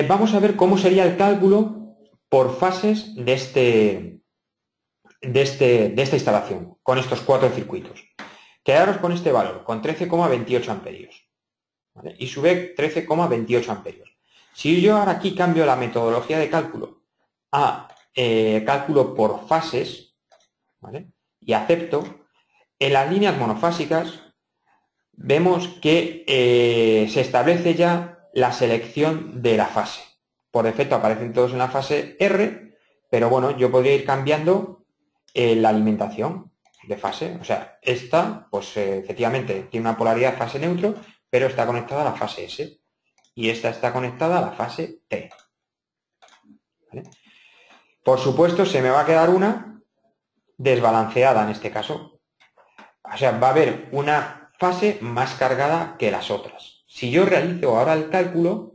vamos a ver cómo sería el cálculo por fases de esta instalación, con estos 4 circuitos. Quedaros con este valor, con 13,28 amperios. ¿Vale? Y sube 13,28 amperios. Si yo ahora aquí cambio la metodología de cálculo a cálculo por fases, ¿vale? Y acepto, en las líneas monofásicas vemos que se establece ya la selección de la fase. Por defecto aparecen todos en la fase R, pero bueno, yo podría ir cambiando la alimentación. de fase. O sea, esta, pues efectivamente, tiene una polaridad fase neutro, pero está conectada a la fase S. Y esta está conectada a la fase T. ¿Vale? Por supuesto, se me va a quedar una desbalanceada en este caso. O sea, va a haber una fase más cargada que las otras. Si yo realizo ahora el cálculo,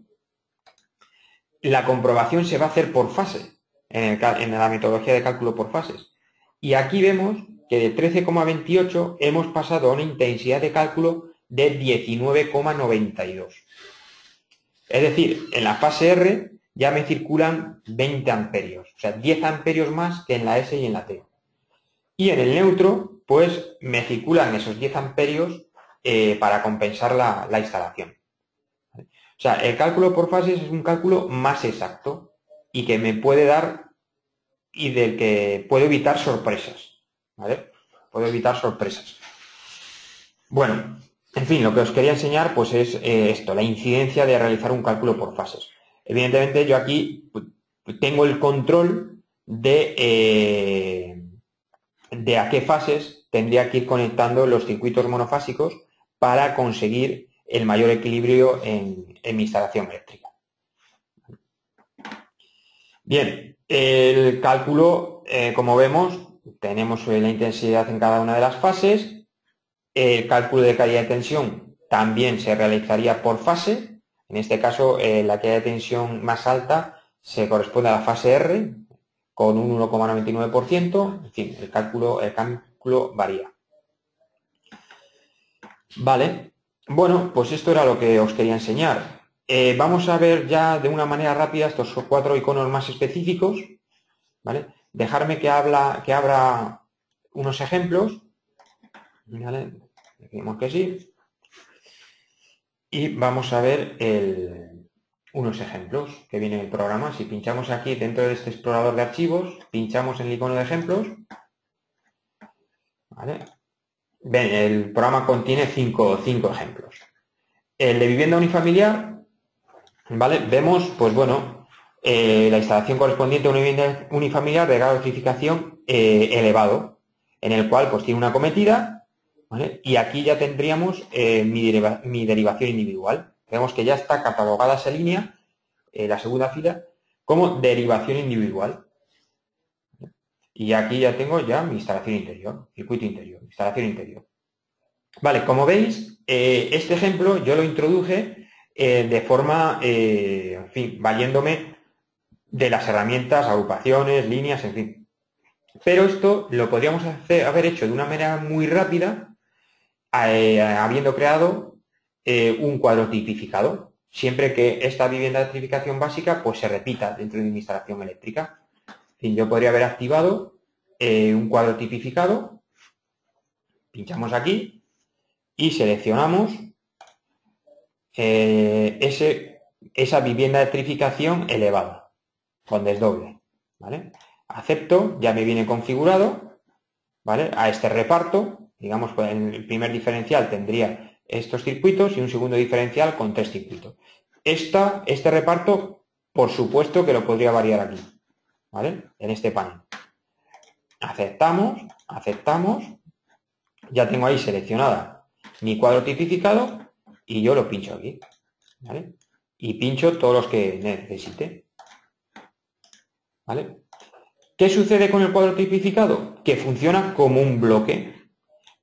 la comprobación se va a hacer por fase, en la metodología de cálculo por fases. Y aquí vemos que de 13,28 hemos pasado a una intensidad de cálculo de 19,92. Es decir, en la fase R ya me circulan 20 amperios, o sea, 10 amperios más que en la S y en la T. Y en el neutro, pues me circulan esos 10 amperios para compensar la instalación. ¿Vale? O sea, el cálculo por fases es un cálculo más exacto y que me puede dar y del que puedo evitar sorpresas. ¿Vale? Puedo evitar sorpresas. Bueno, en fin, lo que os quería enseñar pues es esto, la incidencia de realizar un cálculo por fases. Evidentemente yo aquí tengo el control de a qué fases tendría que ir conectando los circuitos monofásicos para conseguir el mayor equilibrio en mi instalación eléctrica. Bien, el cálculo, como vemos, tenemos la intensidad en cada una de las fases. El cálculo de calidad de tensión también se realizaría por fase. En este caso, la calidad de tensión más alta se corresponde a la fase R, con un 1,99%. En fin, el cálculo varía. Vale. Bueno, pues esto era lo que os quería enseñar. Vamos a ver ya de una manera rápida estos 4 iconos más específicos. ¿Vale? Dejarme que abra unos ejemplos. ¿Vale? Decimos que sí. Y vamos a ver unos ejemplos que viene en el programa. Si pinchamos aquí dentro de este explorador de archivos, pinchamos en el icono de ejemplos. ¿Vale? Ven, el programa contiene 5 ejemplos. El de vivienda unifamiliar, ¿vale? Vemos, pues bueno, la instalación correspondiente a una vivienda unifamiliar de grado de electrificación elevado, en el cual pues tiene una cometida, ¿vale? Y aquí ya tendríamos mi derivación individual. Vemos que ya está catalogada esa línea, la segunda fila, como derivación individual. Y aquí ya tengo ya mi instalación interior, circuito interior, instalación interior. Vale, como veis, este ejemplo yo lo introduje de forma, en fin, valiéndome de las herramientas, agrupaciones, líneas, en fin. Pero esto lo podríamos haber hecho de una manera muy rápida, habiendo creado un cuadro tipificado, siempre que esta vivienda de electrificación básica pues se repita dentro de mi instalación eléctrica. En fin, yo podría haber activado un cuadro tipificado, pinchamos aquí y seleccionamos esa vivienda de electrificación elevada, con desdoble, ¿vale? Acepto, ya me viene configurado, ¿vale? A este reparto, digamos, pues en el primer diferencial tendría estos circuitos y un segundo diferencial con 3 circuitos. Este reparto, por supuesto que lo podría variar aquí, ¿vale? En este panel. Aceptamos, ya tengo ahí seleccionada mi cuadro tipificado y yo lo pincho aquí, ¿vale? Y pincho todos los que necesite, ¿vale? ¿Qué sucede con el cuadro tipificado? Que funciona como un bloque.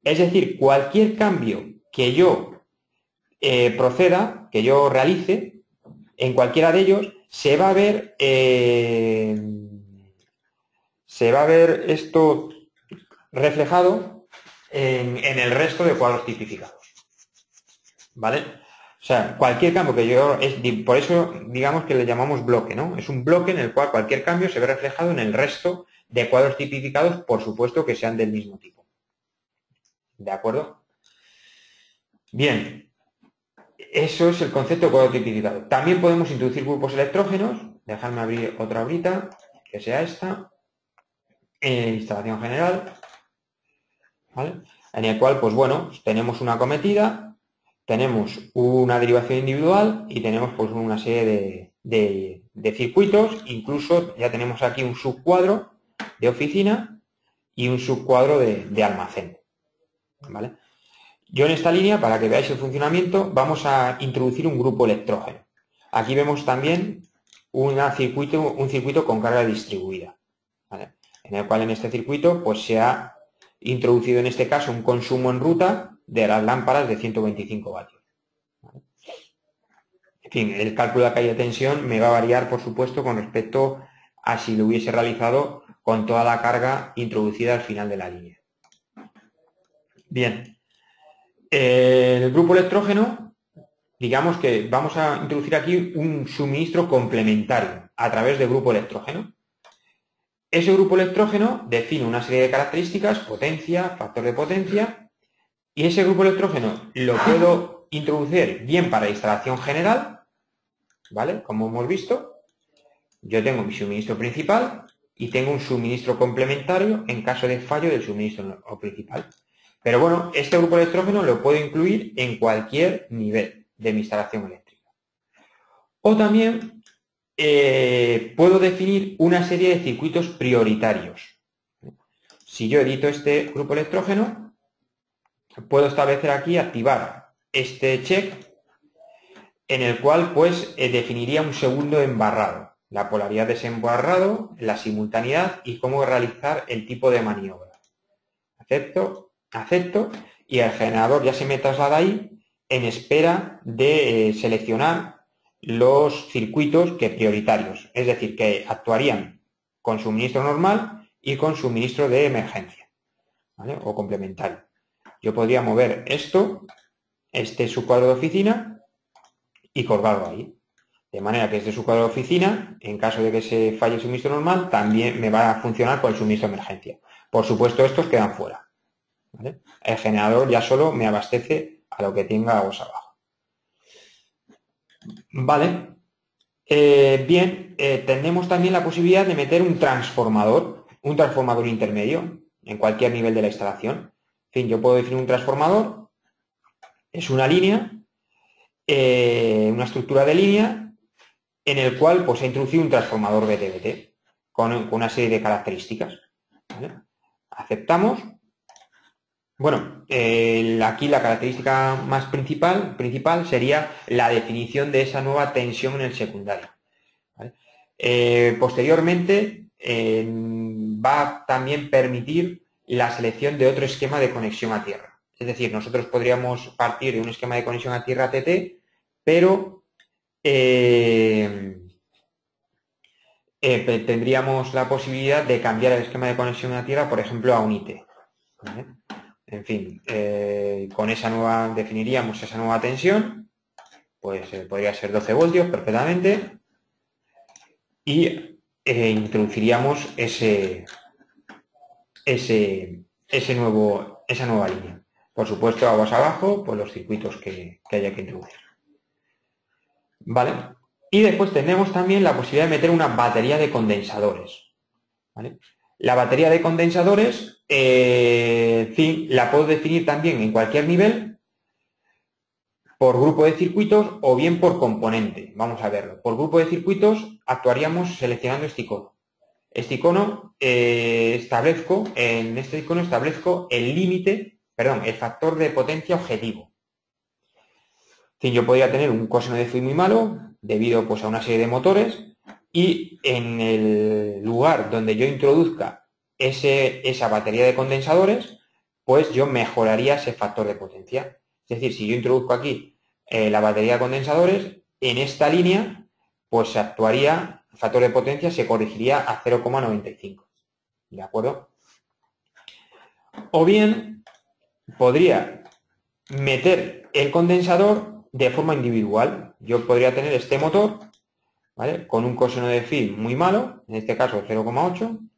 Es decir, cualquier cambio que yo proceda, que yo realice, en cualquiera de ellos, se va a ver esto reflejado en el resto de cuadros tipificados. ¿Vale? O sea, cualquier cambio que yo... por eso, digamos que le llamamos bloque, ¿no? Es un bloque en el cual cualquier cambio se ve reflejado en el resto de cuadros tipificados, por supuesto que sean del mismo tipo. ¿De acuerdo? Bien. Eso es el concepto de cuadro tipificado. También podemos introducir grupos electrógenos. Dejadme abrir otra ahorita, que sea esta. Instalación general. ¿Vale? En el cual, pues bueno, tenemos una cometida, tenemos una derivación individual y tenemos pues una serie de circuitos. Incluso ya tenemos aquí un subcuadro de oficina y un subcuadro de almacén, ¿vale? Yo en esta línea, para que veáis el funcionamiento, vamos a introducir un grupo electrógeno. Aquí vemos también un circuito con carga distribuida, ¿vale? En el cual en este circuito pues se ha introducido en este caso un consumo en ruta de las lámparas de 125 vatios. ¿Vale? En fin, el cálculo de la caída de tensión me va a variar, por supuesto, con respecto a si lo hubiese realizado con toda la carga introducida al final de la línea. Bien, el grupo electrógeno, digamos que vamos a introducir aquí un suministro complementario a través del grupo electrógeno. Ese grupo electrógeno define una serie de características, potencia, factor de potencia, y ese grupo electrógeno lo puedo introducir bien para instalación general, ¿vale? Como hemos visto, yo tengo mi suministro principal y tengo un suministro complementario en caso de fallo del suministro principal. Pero bueno, este grupo electrógeno lo puedo incluir en cualquier nivel de mi instalación eléctrica. O también puedo definir una serie de circuitos prioritarios. Si yo edito este grupo electrógeno, puedo establecer aquí, activar este check, en el cual pues definiría un segundo embarrado, la polaridad de ese embarrado, la simultaneidad y cómo realizar el tipo de maniobra. Acepto, y el generador ya se me traslada ahí en espera de seleccionar los circuitos que prioritarios, es decir, que actuarían con suministro normal y con suministro de emergencia, ¿vale? O complementario. Yo podría mover esto, este es su cuadro de oficina, y colgarlo ahí. De manera que este subcuadro de oficina, en caso de que se falle el suministro normal, también me va a funcionar con el suministro de emergencia. Por supuesto, estos quedan fuera, ¿vale? El generador ya solo me abastece a lo que tenga aguas abajo. Vale. Bien, tenemos también la posibilidad de meter un transformador intermedio en cualquier nivel de la instalación. En fin, yo puedo definir un transformador, es una línea, una estructura de línea en el cual pues he introducido un transformador BT-BT con una serie de características, ¿vale? Aceptamos. Bueno, aquí la característica más principal sería la definición de esa nueva tensión en el secundario, ¿vale? Posteriormente va a también permitir la selección de otro esquema de conexión a tierra. Es decir, nosotros podríamos partir de un esquema de conexión a tierra TT, pero tendríamos la posibilidad de cambiar el esquema de conexión a tierra, por ejemplo, a un IT, ¿vale? En fin, con esa nueva, definiríamos esa nueva tensión, pues podría ser 12 voltios perfectamente, y introduciríamos esa nueva línea. Por supuesto, aguas abajo, pues los circuitos que haya que introducir. ¿Vale? Y después tenemos también la posibilidad de meter una batería de condensadores, ¿vale? La batería de condensadores, en fin, la puedo definir también en cualquier nivel, por grupo de circuitos o bien por componente. Vamos a verlo. Por grupo de circuitos actuaríamos seleccionando este icono. Este icono establezco el límite, perdón, el factor de potencia objetivo. En fin, yo podría tener un coseno de phi muy malo debido pues a una serie de motores, y en el lugar donde yo introduzca esa batería de condensadores, pues yo mejoraría ese factor de potencia. Es decir, si yo introduzco aquí la batería de condensadores, en esta línea, pues actuaría, el factor de potencia se corregiría a 0,95. ¿De acuerdo? O bien, podría meter el condensador de forma individual. Yo podría tener este motor, ¿vale?, con un coseno de phi muy malo, en este caso 0,8,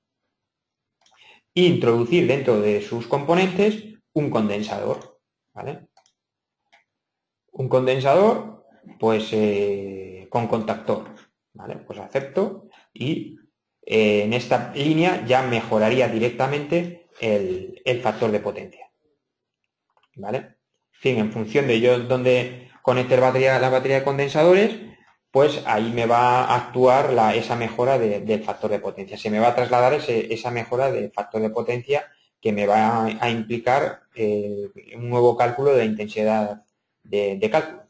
e introducir dentro de sus componentes un condensador, ¿vale? Un condensador, pues con contactor, ¿vale? Pues acepto y en esta línea ya mejoraría directamente el factor de potencia, ¿vale? En fin, en función de yo donde conecte la batería de condensadores, pues ahí me va a actuar esa mejora del factor de potencia. Se me va a trasladar esa mejora del factor de potencia que me va a implicar un nuevo cálculo de la intensidad de cálculo.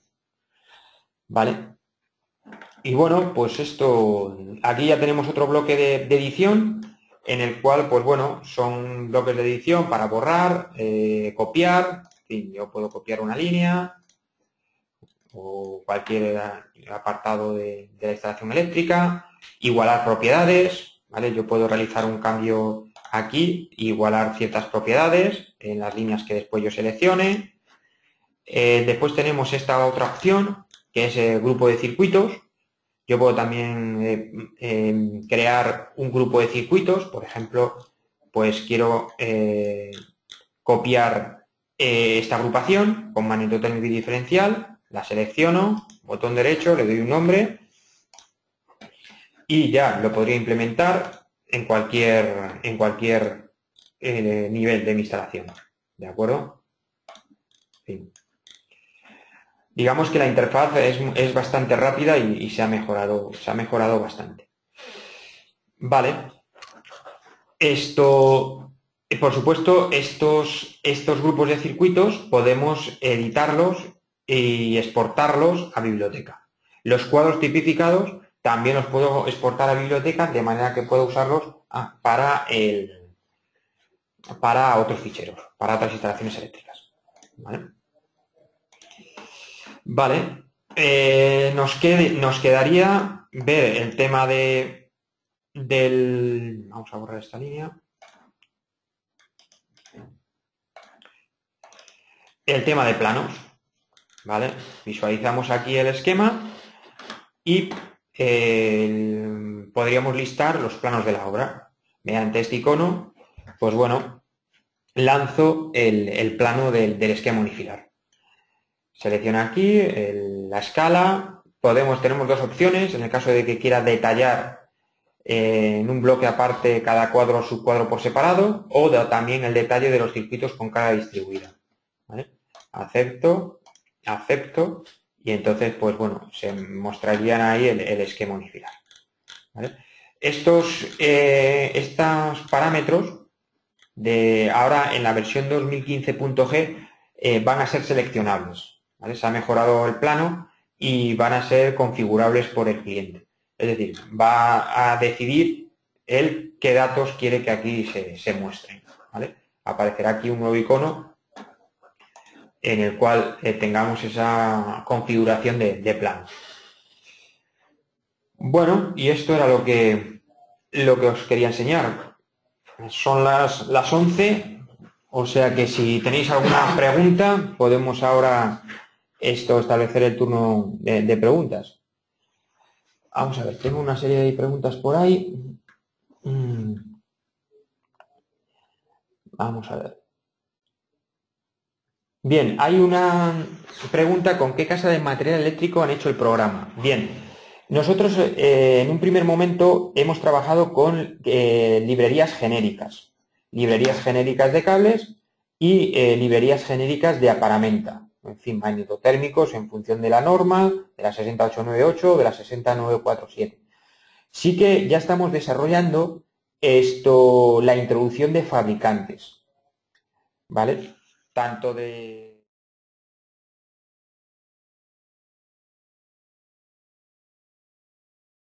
¿Vale? Y bueno, pues esto, aquí ya tenemos otro bloque de edición en el cual, pues bueno, son bloques de edición para borrar, copiar, en fin, yo puedo copiar una línea o cualquier apartado de la instalación eléctrica, igualar propiedades, ¿vale? Yo puedo realizar un cambio aquí, igualar ciertas propiedades en las líneas que después yo seleccione. Después tenemos esta otra opción, que es el grupo de circuitos. Yo puedo también crear un grupo de circuitos, por ejemplo, pues quiero copiar esta agrupación con magneto térmico y diferencial, la selecciono, botón derecho, le doy un nombre y ya lo podría implementar en cualquier nivel de mi instalación. ¿De acuerdo? Sí. Digamos que la interfaz es bastante rápida y se ha mejorado bastante. Vale. Esto, por supuesto, estos grupos de circuitos podemos editarlos y exportarlos a biblioteca. Los cuadros tipificados también los puedo exportar a biblioteca de manera que puedo usarlos para otros ficheros, para otras instalaciones eléctricas. ¿Vale? Vale, nos quedaría ver el tema vamos a borrar esta línea. El tema de planos, ¿vale? Visualizamos aquí el esquema y podríamos listar los planos de la obra. Mediante este icono, pues bueno, lanzo el plano del esquema unifilar. Selecciono aquí la escala. Tenemos dos opciones. En el caso de que quiera detallar en un bloque aparte cada cuadro o subcuadro por separado, o también el detalle de los circuitos con carga distribuida. ¿Vale? Acepto, y entonces, pues bueno, se mostrarían ahí el esquema unifilar. ¿Vale? Estos parámetros ahora en la versión 2015.g van a ser seleccionables. ¿Vale? Se ha mejorado el plano y van a ser configurables por el cliente. Es decir, va a decidir él qué datos quiere que aquí se muestren. ¿Vale? Aparecerá aquí un nuevo icono en el cual tengamos esa configuración de plano. Bueno, y esto era lo que os quería enseñar. Son las 11, o sea que si tenéis alguna pregunta, podemos ahora establecer el turno de preguntas. Vamos a ver, tengo una serie de preguntas por ahí. Vamos a ver. Bien, hay una pregunta: ¿con qué casa de material eléctrico han hecho el programa? Bien, nosotros en un primer momento hemos trabajado con librerías genéricas de cables y librerías genéricas de aparamenta, en fin, magnetotérmicos en función de la norma, de la 60898 o de la 60947. Sí que ya estamos desarrollando la introducción de fabricantes, ¿vale? Tanto de